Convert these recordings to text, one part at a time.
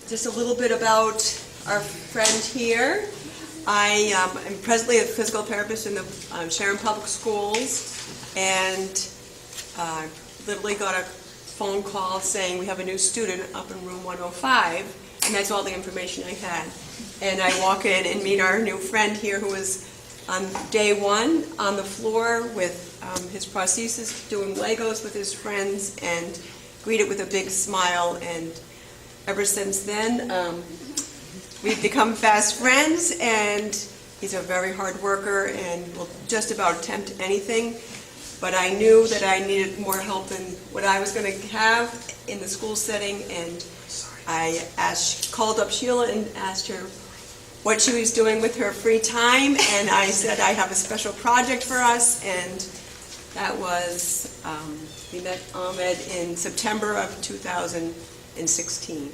Just a little bit about our friend here. I am presently a physical therapist in the Sharon Public Schools, and literally got a phone call saying we have a new student up in room 105, and that's all the information I had. And I walk in and meet our new friend here who is on day one on the floor with his prosthesis, doing Legos with his friends, and greet it with a big smile. And ever since then, we've become fast friends, and he's a very hard worker and will just about attempt anything. But I knew that I needed more help than what I was going to have in the school setting, and I called up Sheila and asked her what she was doing with her free time, and I said I have a special project for us, and that was, we met Ahmed in September of 2016.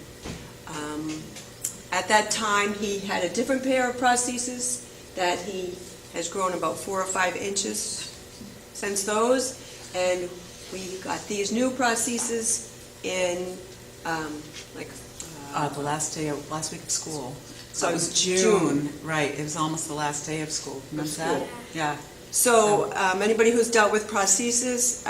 At that time, he had a different pair of prostheses that he has grown about 4 or 5 inches since those, and we got these new prostheses in the last week of school. So it was June. Right? It was almost the last day of school. Remember that? Yeah. So anybody who's dealt with prostheses,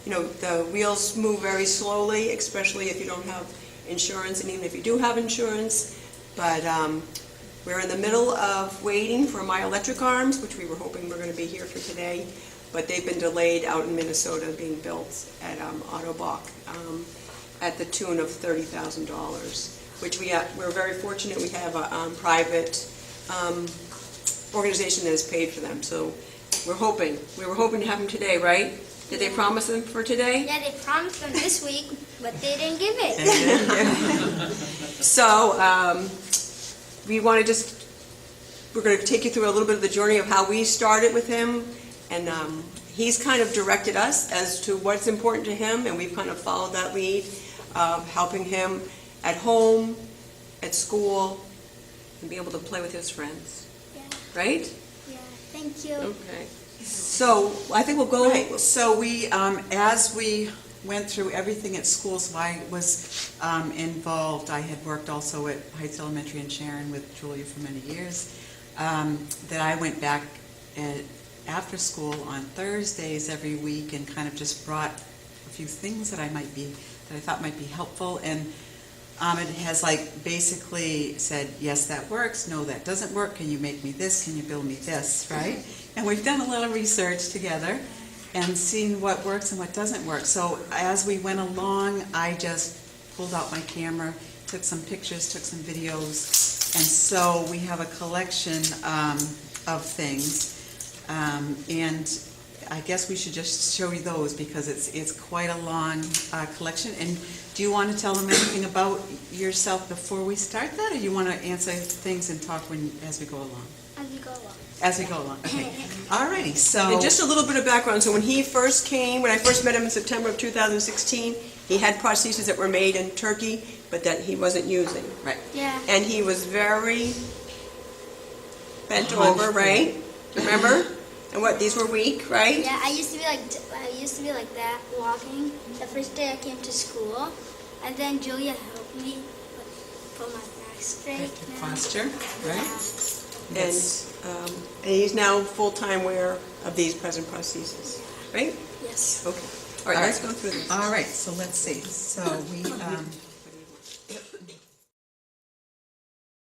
the wheels move very slowly, especially if you don't have insurance, and even if you do have insurance. But we're in the middle of waiting for my electric arms, which we were hoping were going to be here for today, but they've been delayed out in Minnesota, being built at Autobach at the tune of $30,000, which we're very fortunate. We have a private organization that has paid for them. So we were hoping to have them today, right? Did they promise them for today? Yeah, they promised them this week, but they didn't give it. So we're going to take you through a little bit of the journey of how we started with him, and he's kind of directed us as to what's important to him, and we've kind of followed that lead of helping him at home, at school, and be able to play with his friends. Yeah. Right? Yeah, thank you. Okay. So I think we'll go. Right. So we, as we went through everything at school, so I was involved. I had worked also at Heights Elementary in Sharon with Julia for many years. That I went back after school on Thursdays every week and kind of just brought a few things that I thought might be helpful. And Ahmed has basically said, yes, that works. No, that doesn't work. Can you make me this? Can you build me this? Right? And we've done a little research together and seen what works and what doesn't work. So as we went along, I just pulled out my camera, took some pictures, took some videos, and so we have a collection of things. And I guess we should just show you those because it's quite a long collection. And do you want to tell them anything about yourself before we start that, or you want to answer things and talk as we go along? As we go along. As we go along, okay. Alrighty, so... And just a little bit of background. So when he first came, when I first met him in September of 2016, he had prostheses that were made in Turkey, but that he wasn't using. Right. Yeah. And he was very bent over, right? Remember? And these were weak, right? Yeah, I used to be like that walking the first day I came to school, and then Julia helped me put my back straight. The posture, right? And he's now full-time wearer of these present prostheses, right? Yes. Okay. All right, let's go through this. All right, so let's see. So we